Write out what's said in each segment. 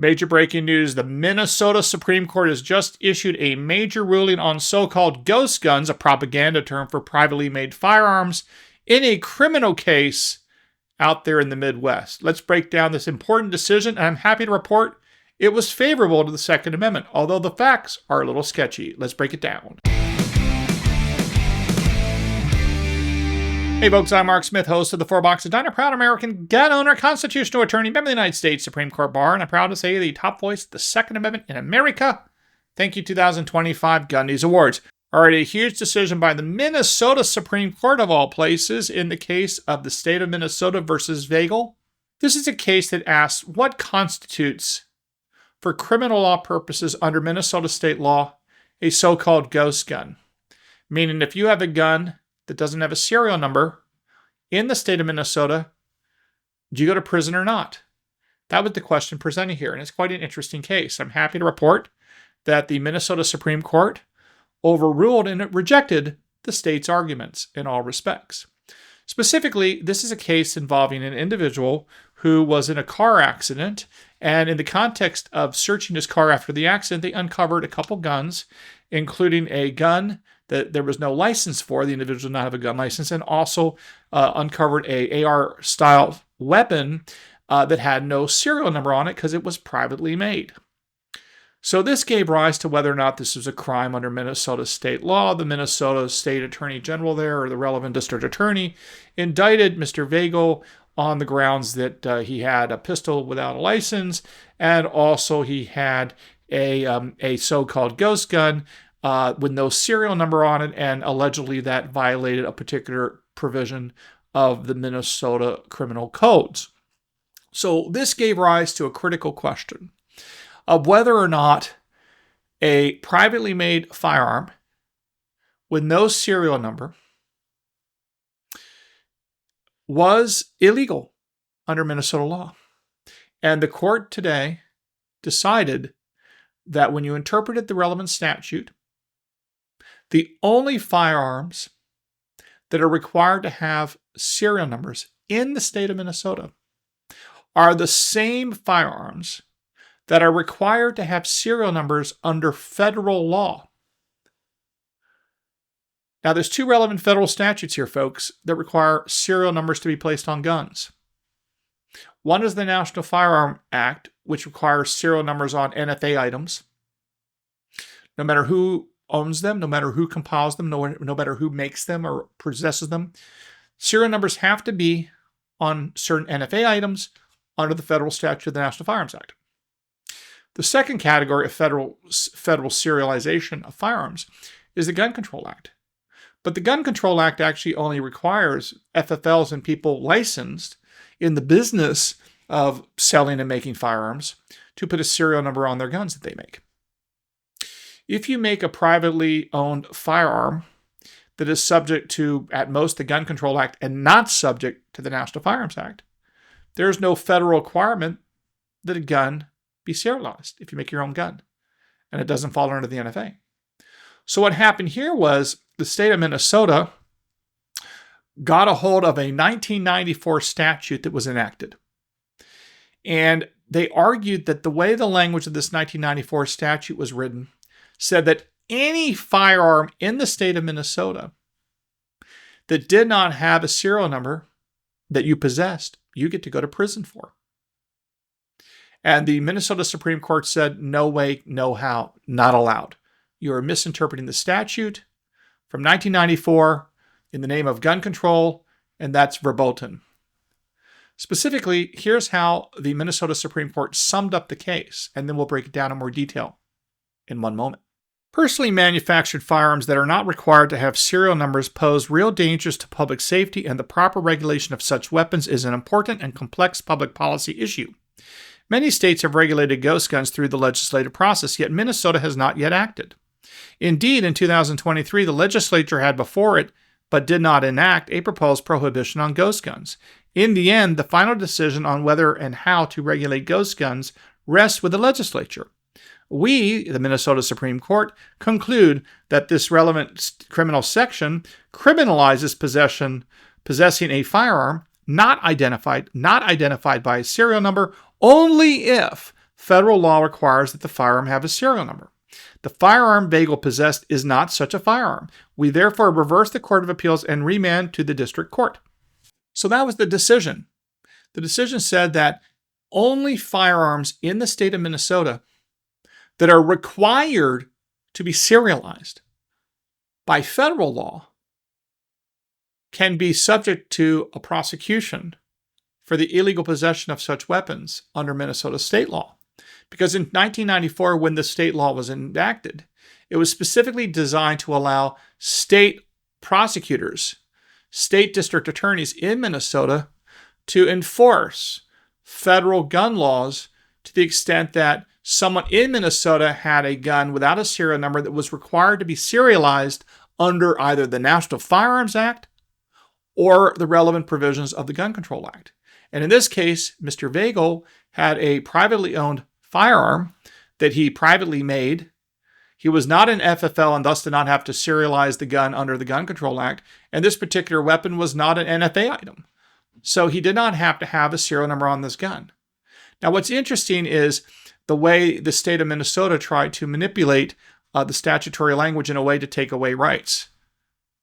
Major breaking news. The Minnesota Supreme Court has just issued a major ruling on so-called ghost guns, a propaganda term for privately made firearms, in a criminal case out there in the Midwest. Let's break down this important decision, and I'm happy to report it was favorable to the Second Amendment, although the facts are a little sketchy. Let's break it down. Hey folks, I'm Mark Smith, host of the Four Boxes Diner, proud American gun owner, constitutional attorney, member of the United States Supreme Court Bar, and I'm proud to say the top voice of the Second Amendment in America. Thank you, 2025 Gundies Awards. Already a huge decision by the Minnesota Supreme Court of all places in the case of the state of Minnesota versus Vagel. This is a case that asks what constitutes, for criminal law purposes under Minnesota state law, a so-called ghost gun. Meaning if you have a gun that doesn't have a serial number in the state of Minnesota, do you go to prison or not? That was the question presented here, and it's quite an interesting case. I'm happy to report that the Minnesota Supreme Court overruled and it rejected the state's arguments in all respects. Specifically, this is a case involving an individual who was in a car accident, and in the context of searching his car after the accident, they uncovered a couple guns, including a gun that there was no license for. The individual did not have a gun license, and also uncovered a AR-style weapon that had no serial number on it because it was privately made. So this gave rise to whether or not this was a crime under Minnesota state law. The Minnesota State Attorney General there, or the relevant district attorney, indicted Mr. Vagel on the grounds that he had a pistol without a license, and also he had a so-called ghost gun with no serial number on it, and allegedly that violated a particular provision of the Minnesota criminal codes. So this gave rise to a critical question of whether or not a privately made firearm with no serial number was illegal under Minnesota law. And the court today decided that when you interpreted the relevant statute, the only firearms that are required to have serial numbers in the state of Minnesota are the same firearms that are required to have serial numbers under federal law. Now, there's two relevant federal statutes here, folks, that require serial numbers to be placed on guns. One is the National Firearm Act, which requires serial numbers on NFA items. No matter who owns them, no matter who compiles them, no matter who makes them or possesses them, serial numbers have to be on certain NFA items under the federal statute of the National Firearms Act. The second category of federal serialization of firearms is the Gun Control Act. But the Gun Control Act actually only requires FFLs and people licensed in the business of selling and making firearms to put a serial number on their guns that they make. If you make a privately owned firearm that is subject to, at most, the Gun Control Act and not subject to the National Firearms Act, there's no federal requirement that a gun be serialized if you make your own gun, and it doesn't fall under the NFA. So what happened here was the state of Minnesota got a hold of a 1994 statute that was enacted. And they argued that the way the language of this 1994 statute was written said that any firearm in the state of Minnesota that did not have a serial number that you possessed, you get to go to prison for. And the Minnesota Supreme Court said, no way, no how, not allowed. You are misinterpreting the statute from 1994 in the name of gun control, and that's verboten. Specifically, here's how the Minnesota Supreme Court summed up the case, and then we'll break it down in more detail in one moment. Personally manufactured firearms that are not required to have serial numbers pose real dangers to public safety, and the proper regulation of such weapons is an important and complex public policy issue. Many states have regulated ghost guns through the legislative process, yet Minnesota has not yet acted. Indeed, in 2023, the legislature had before it, but did not enact, a proposed prohibition on ghost guns. In the end, the final decision on whether and how to regulate ghost guns rests with the legislature. We, the Minnesota Supreme Court, conclude that this relevant criminal section criminalizes possessing a firearm not identified by a serial number only if federal law requires that the firearm have a serial number. The firearm Vagel possessed is not such a firearm. We therefore reverse the Court of Appeals and remand to the district court. So that was the decision. The decision said that only firearms in the state of Minnesota that are required to be serialized by federal law can be subject to a prosecution for the illegal possession of such weapons under Minnesota state law. Because in 1994, when the state law was enacted, it was specifically designed to allow state prosecutors, state district attorneys in Minnesota to enforce federal gun laws to the extent that someone in Minnesota had a gun without a serial number that was required to be serialized under either the National Firearms Act or the relevant provisions of the Gun Control Act. And in this case, Mr. Vagel had a privately owned firearm that he privately made. He was not an FFL and thus did not have to serialize the gun under the Gun Control Act. And this particular weapon was not an NFA item. So he did not have to have a serial number on this gun. Now, what's interesting is the way the state of Minnesota tried to manipulate the statutory language in a way to take away rights.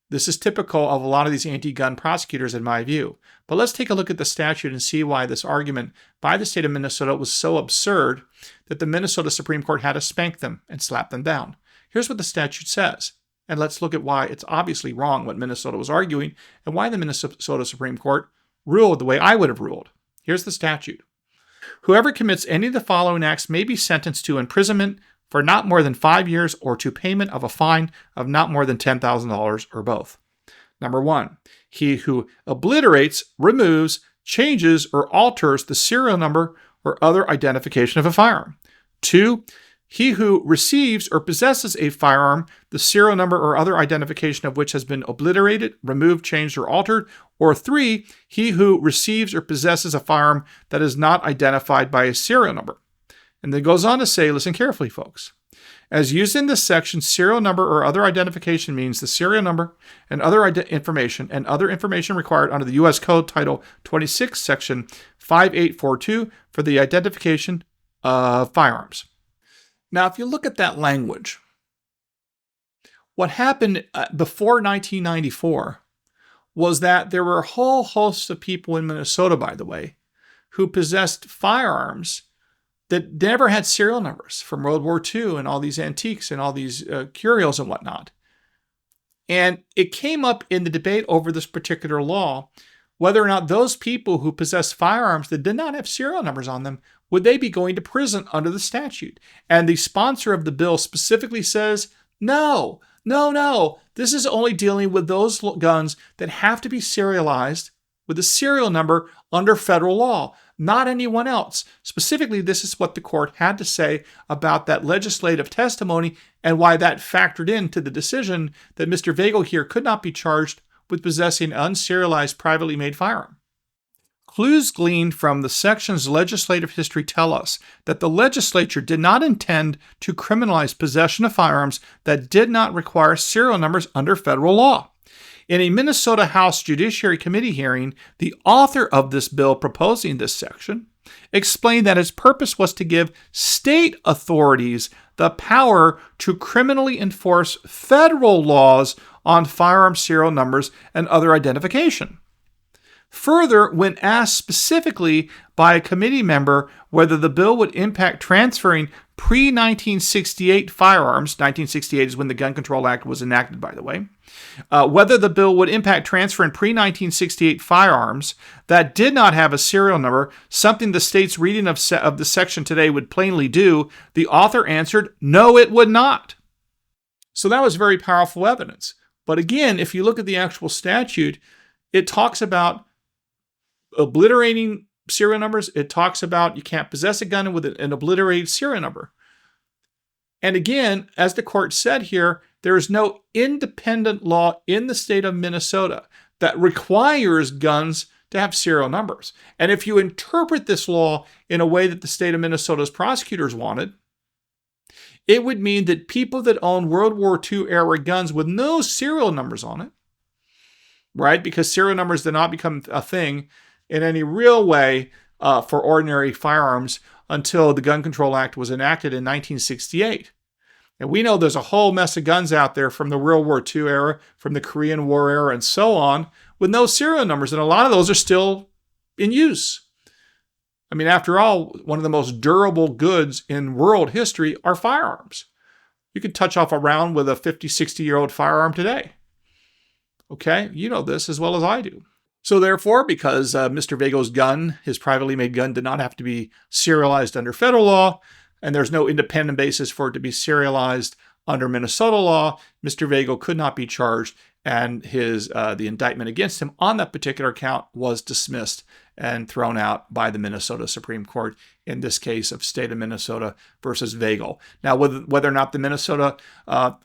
This is typical of a lot of these anti-gun prosecutors, in my view. But let's take a look at the statute and see why this argument by the state of Minnesota was so absurd that the Minnesota Supreme Court had to spank them and slap them down. Here's what the statute says. And let's look at why it's obviously wrong what Minnesota was arguing and why the Minnesota Supreme Court ruled the way I would have ruled. Here's the statute. Whoever commits any of the following acts may be sentenced to imprisonment for not more than 5 years or to payment of a fine of not more than $10,000 or both. Number 1, he who obliterates, removes, changes, or alters the serial number or other identification of a firearm. 2, he who receives or possesses a firearm, the serial number or other identification of which has been obliterated, removed, changed, or altered. Or 3, he who receives or possesses a firearm that is not identified by a serial number. And then goes on to say, listen carefully, folks. As used in this section, serial number or other identification means the serial number and other information required under the U.S. Code Title 26, Section 5842 for the identification of firearms. Now, if you look at that language, what happened before 1994 was that there were a whole host of people in Minnesota, by the way, who possessed firearms that never had serial numbers from World War II and all these antiques and all these curios and whatnot. And it came up in the debate over this particular law, whether or not those people who possessed firearms that did not have serial numbers on them, would they be going to prison under the statute? And the sponsor of the bill specifically says, no, this is only dealing with those guns that have to be serialized with a serial number under federal law, not anyone else. Specifically, this is what the court had to say about that legislative testimony and why that factored into the decision that Mr. Vagel here could not be charged with possessing an unserialized privately made firearm. Clues gleaned from the section's legislative history tell us that the legislature did not intend to criminalize possession of firearms that did not require serial numbers under federal law. In a Minnesota House Judiciary Committee hearing, the author of this bill proposing this section explained that its purpose was to give state authorities the power to criminally enforce federal laws on firearm serial numbers and other identification. Further, when asked specifically by a committee member whether the bill would impact transferring pre-1968 firearms, 1968 is when the Gun Control Act was enacted, by the way, whether the bill would impact transferring pre-1968 firearms that did not have a serial number, something the state's reading of the section today would plainly do, the author answered, no, it would not. So that was very powerful evidence. But again, if you look at the actual statute, it talks about obliterating serial numbers. It talks about you can't possess a gun with an obliterated serial number. And again, as the court said here, there is no independent law in the state of Minnesota that requires guns to have serial numbers. And if you interpret this law in a way that the state of Minnesota's prosecutors wanted, it would mean that people that own World War II era guns with no serial numbers on it, right? Because serial numbers did not become a thing in any real way for ordinary firearms until the Gun Control Act was enacted in 1968. And we know there's a whole mess of guns out there from the World War II era, from the Korean War era, and so on, with no serial numbers. And a lot of those are still in use. I mean, after all, one of the most durable goods in world history are firearms. You can touch off a round with a 50, 60-year-old firearm today. Okay? You know this as well as I do. So therefore, because Mr. Vago's gun, his privately made gun, did not have to be serialized under federal law, and there's no independent basis for it to be serialized under Minnesota law, Mr. Vago could not be charged, and the indictment against him on that particular count was dismissed and thrown out by the Minnesota Supreme Court, in this case of state of Minnesota versus Vago. Now, whether or not the Minnesota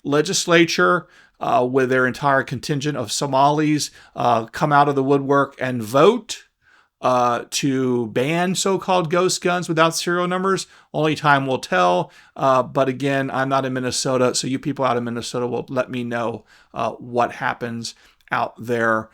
legislature, with their entire contingent of Somalis, come out of the woodwork and vote to ban so-called ghost guns without serial numbers, only time will tell. But again, I'm not in Minnesota, so you people out of Minnesota will let me know what happens out there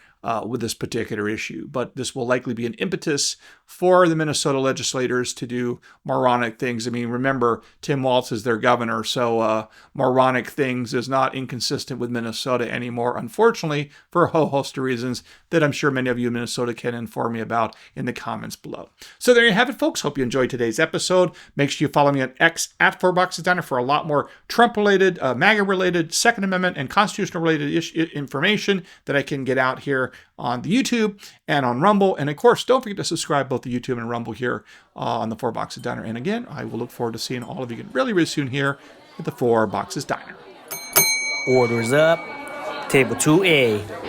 with this particular issue. But this will likely be an impetus for the Minnesota legislators to do moronic things. I mean, remember, Tim Walz is their governor, so moronic things is not inconsistent with Minnesota anymore, unfortunately, for a whole host of reasons that I'm sure many of you in Minnesota can inform me about in the comments below. So there you have it, folks. Hope you enjoyed today's episode. Make sure you follow me on X at 4BoxesDiner for a lot more Trump-related, MAGA-related, Second Amendment, and constitutional-related information that I can get out here on the YouTube and on Rumble. And of course, don't forget to subscribe both to YouTube and Rumble here on the 4 Boxes Diner. And again, I will look forward to seeing all of you again really, really soon here at the 4 Boxes Diner. Orders up. Table 2A.